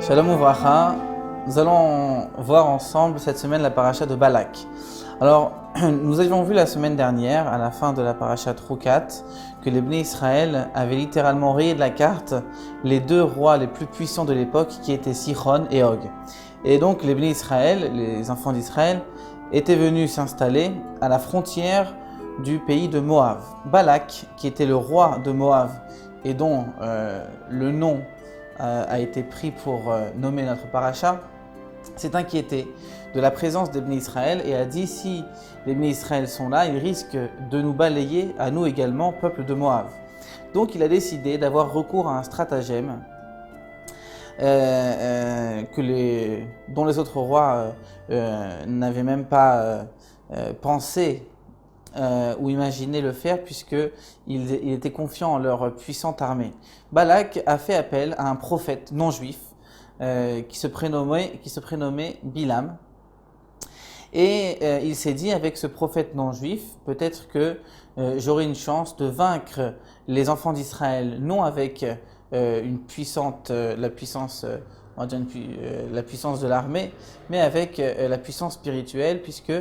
Shalom Ouvracha, nous allons voir ensemble cette semaine la paracha de Balak. Alors, nous avions vu la semaine dernière, à la fin de la paracha Troukat, que les Bnei Israël avaient littéralement rayé de la carte les deux rois les plus puissants de l'époque qui étaient Sichon et Og. Et donc les Bnei Israël, les enfants d'Israël, étaient venus s'installer à la frontière du pays de Moab. Balak, qui était le roi de Moab et dont le nom a été pris pour nommer notre paracha, s'est inquiété de la présence des Bnei Israël et a dit: si les Bnei Israël sont là, ils risquent de nous balayer à nous également, peuple de Moab. Donc il a décidé d'avoir recours à un stratagème dont les autres rois n'avaient même pas pensé ou imaginé le faire, puisqu'il était confiant en leur puissante armée. Balak a fait appel à un prophète non juif qui se prénommait Bilam. Et il s'est dit, avec ce prophète non juif, peut-être que j'aurai une chance de vaincre les enfants d'Israël, non avec la puissance de l'armée, mais avec la puissance spirituelle, puisque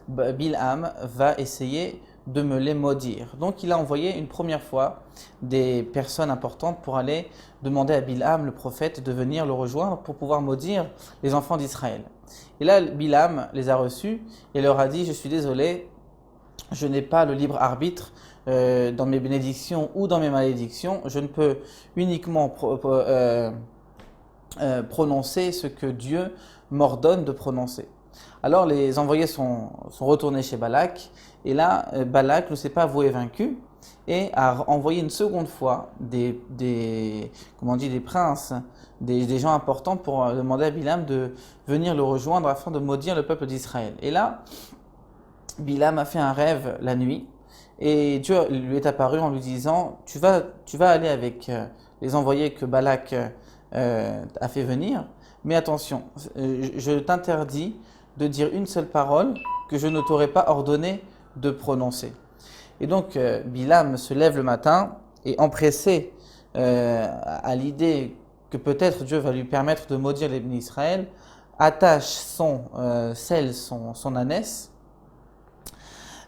Bilam va essayer de me les maudire. Donc il a envoyé une première fois des personnes importantes pour aller demander à Bilam, le prophète, de venir le rejoindre pour pouvoir maudire les enfants d'Israël. Et là, Bilam les a reçus et leur a dit: je suis désolé, je n'ai pas le libre arbitre dans mes bénédictions ou dans mes malédictions. Je ne peux uniquement prononcer ce que Dieu m'ordonne de prononcer. Alors les envoyés sont retournés chez Balak, et là Balak ne s'est pas avoué vaincu et a envoyé une seconde fois des princes, des gens importants pour demander à Bilam de venir le rejoindre afin de maudire le peuple d'Israël. Et là, Bilam a fait un rêve la nuit et Dieu lui est apparu en lui disant: tu vas aller avec les envoyés que Balak a fait venir, mais attention, je t'interdis de dire une seule parole que je ne t'aurais pas ordonné de prononcer. Et donc Bilam se lève le matin et, empressé à l'idée que peut-être Dieu va lui permettre de maudire les Bnei Israël, attache son ânesse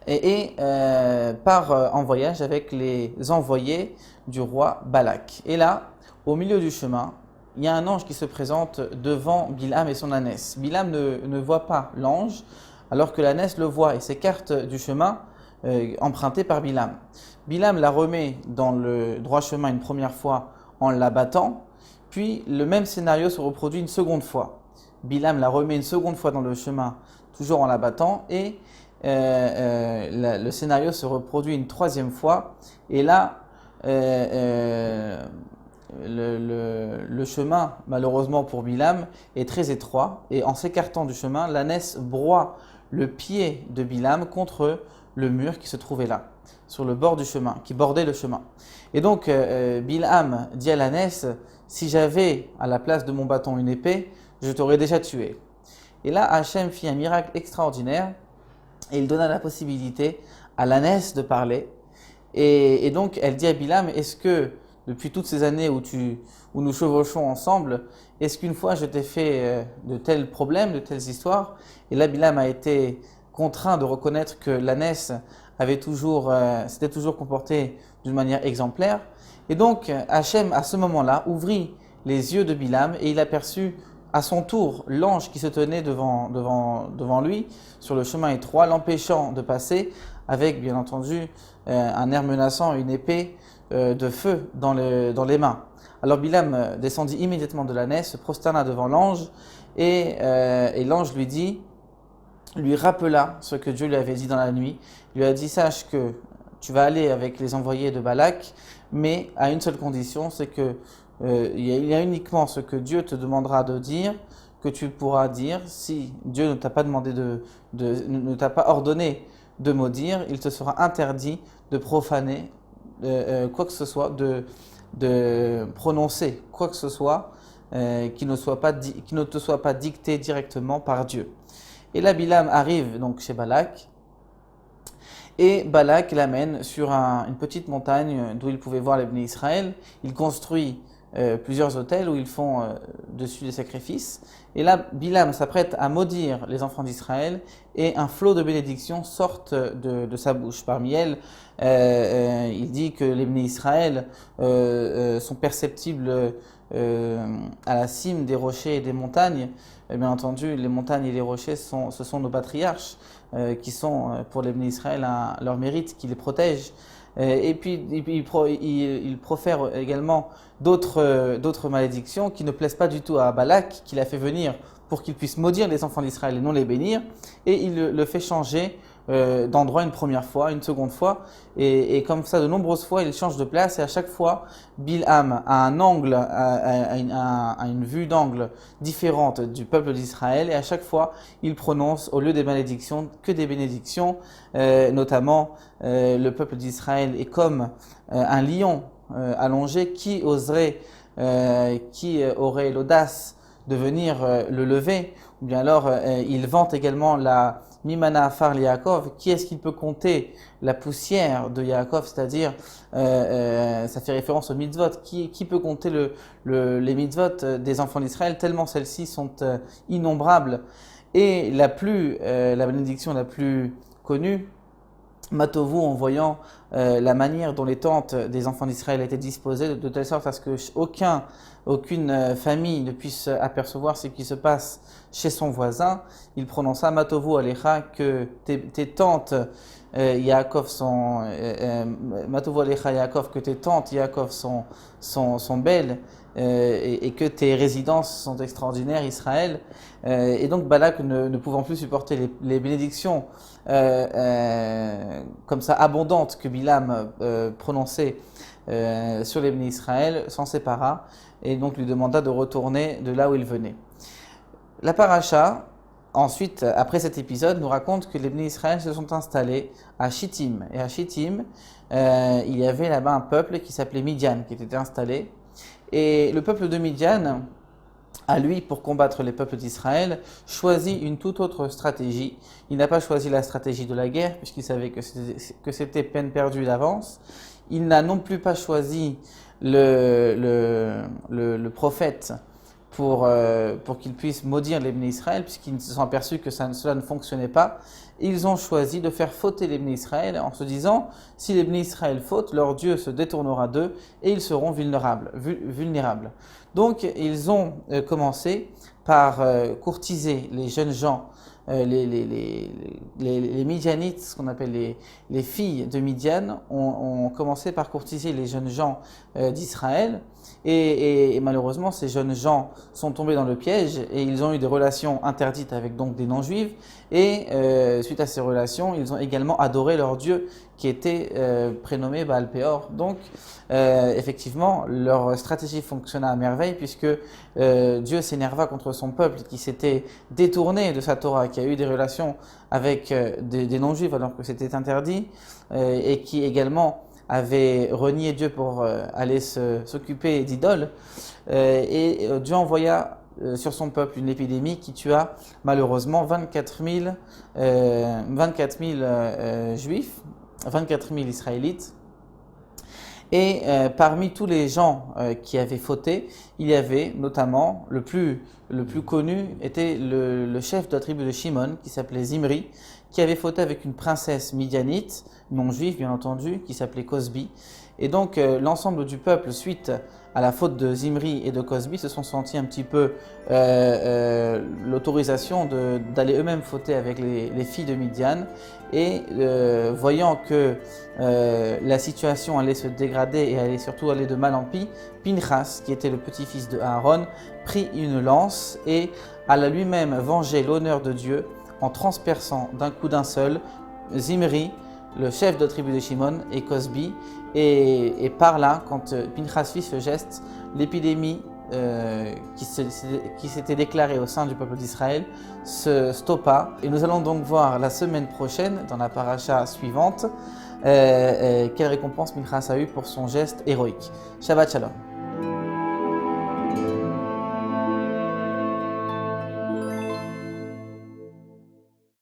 et part en voyage avec les envoyés du roi Balak. Et là, au milieu du chemin, il y a un ange qui se présente devant Bilam et son ânesse. Bilam ne voit pas l'ange, alors que l'ânesse le voit et s'écarte du chemin emprunté par Bilam. Bilam la remet dans le droit chemin une première fois en l'abattant, puis le même scénario se reproduit une seconde fois. Bilam la remet une seconde fois dans le chemin, toujours en l'abattant, et le scénario se reproduit une troisième fois, et là, le chemin, malheureusement pour Bilam, est très étroit, et en s'écartant du chemin, l'ânesse broie le pied de Bilam contre le mur qui se trouvait là, sur le bord du chemin, qui bordait le chemin. Et donc Bilam dit à l'ânesse: si j'avais à la place de mon bâton une épée, je t'aurais déjà tué. Et là, Hachem fit un miracle extraordinaire, et il donna la possibilité à l'ânesse de parler. Et donc elle dit à Bilam: est-ce que depuis toutes ces années où nous chevauchons ensemble, est-ce qu'une fois je t'ai fait de tels problèmes, de telles histoires? Et là, Bilam a été contraint de reconnaître que l'ânesse s'était toujours comportée d'une manière exemplaire. Et donc, Hachem, à ce moment-là, ouvrit les yeux de Bilam et il aperçut à son tour l'ange qui se tenait devant lui sur le chemin étroit, l'empêchant de passer avec, bien entendu, un air menaçant, une épée de feu dans les mains. Alors Bilam descendit immédiatement de l'ânesse, se prosterna devant l'ange et l'ange lui rappela ce que Dieu lui avait dit dans la nuit. Il lui a dit: sache que tu vas aller avec les envoyés de Balak, mais à une seule condition, c'est que il y a uniquement ce que Dieu te demandera de dire que tu pourras dire. Si Dieu ne t'a pas demandé ne t'a pas ordonné de maudire, il te sera interdit de profaner quoi que ce soit, de prononcer quoi que ce soit qui ne te soit pas dicté directement par Dieu. Et là, Bilam arrive donc chez Balak, et Balak l'amène sur une petite montagne d'où il pouvait voir les Bnei Israël. Il construit plusieurs autels où ils font dessus des sacrifices. Et là, Bilam s'apprête à maudire les enfants d'Israël et un flot de bénédictions sortent de sa bouche. Parmi elles, il dit que les bénis Israël sont perceptibles à la cime des rochers et des montagnes. Et bien entendu, les montagnes et les rochers, ce sont nos patriarches qui sont pour les bénis Israël leur mérite, qui les protègent. Et puis il profère également d'autres malédictions qui ne plaisent pas du tout à Balak, qu'il a fait venir pour qu'il puisse maudire les enfants d'Israël et non les bénir. Et il le fait changer d'endroit une première fois, une seconde fois. Et comme ça, de nombreuses fois, il change de place. Et à chaque fois, Bilham a un angle, a une vue d'angle différente du peuple d'Israël. Et à chaque fois, il prononce, au lieu des malédictions, que des bénédictions. Notamment, le peuple d'Israël est comme un lion allongé qui aurait l'audace de venir le lever, ou bien alors il vante également la Mimana Afar Yaakov. Qui est-ce qu'il peut compter la poussière de Yaakov, c'est-à-dire ça fait référence aux mitzvot, qui peut compter les mitzvot des enfants d'Israël, tellement celles-ci sont innombrables. Et la bénédiction la plus connue, Matovu, en voyant la manière dont les tentes des enfants d'Israël étaient disposées, de telle sorte à ce que aucune famille ne puisse apercevoir ce qui se passe chez son voisin. Il prononça Matovu Alecha, que tes tentes Yaakov Matovu Alecha Yaakov, que tes tentes Yaakov sont belles et que tes résidences sont extraordinaires, Israël. Et donc Balak, ne pouvant plus supporter les bénédictions comme ça abondantes que Bilam prononçait sur les bénis Israël, s'en sépara et donc lui demanda de retourner de là où il venait. La paracha, ensuite, après cet épisode, nous raconte que les bénis Israël se sont installés à Shittim. Et à Shittim, il y avait là-bas un peuple qui s'appelait Midian, qui était installé. Et le peuple de Midian, à lui, pour combattre les peuples d'Israël, choisit une toute autre stratégie. Il n'a pas choisi la stratégie de la guerre, puisqu'il savait que c'était peine perdue d'avance. Il n'a non plus pas choisi le prophète pour qu'ils puissent maudire les bénis Israël, puisqu'ils se sont aperçus que cela ne fonctionnait pas. Ils ont choisi de faire fauter les bénis Israël en se disant, si les bénis Israël fautent, leur Dieu se détournera d'eux et ils seront vulnérables. Donc ils ont commencé par courtiser les jeunes gens, les Midianites, ce qu'on appelle les filles de Midian, ont commencé par courtiser les jeunes gens d'Israël. Et malheureusement, ces jeunes gens sont tombés dans le piège et ils ont eu des relations interdites avec donc des non-juifs. Et suite à ces relations, ils ont également adoré leur Dieu qui était prénommé Baal Péor. Donc, effectivement, leur stratégie fonctionna à merveille puisque Dieu s'énerva contre son peuple qui s'était détourné de sa Torah, qui a eu des relations avec des non-juifs alors que c'était interdit et qui également avait renié Dieu pour aller s'occuper d'idoles. Et Dieu envoya sur son peuple une épidémie qui tua malheureusement 24 000 juifs, 24 000 israélites. Et parmi tous les gens qui avaient fauté, il y avait notamment le plus connu était le chef de la tribu de Shimon qui s'appelait Zimri, qui avait fauté avec une princesse midianite, non juive bien entendu, qui s'appelait Cosbi. Et donc l'ensemble du peuple, suite à la faute de Zimri et de Cosbi, se sont sentis un petit peu l'autorisation d'aller eux-mêmes fauter avec les filles de Midian. Et voyant que la situation allait se dégrader et allait surtout aller de mal en pis, Pinchas, qui était le petit-fils de Aaron, prit une lance et alla lui-même venger l'honneur de Dieu en transperçant d'un coup d'un seul Zimri, le chef de la tribu de Shimon, et Cosbi. Et par là, quand Pinchas fit ce geste, l'épidémie qui s'était déclarée au sein du peuple d'Israël se stoppa. Et nous allons donc voir la semaine prochaine, dans la paracha suivante, quelle récompense Pinchas a eu pour son geste héroïque. Shabbat Shalom.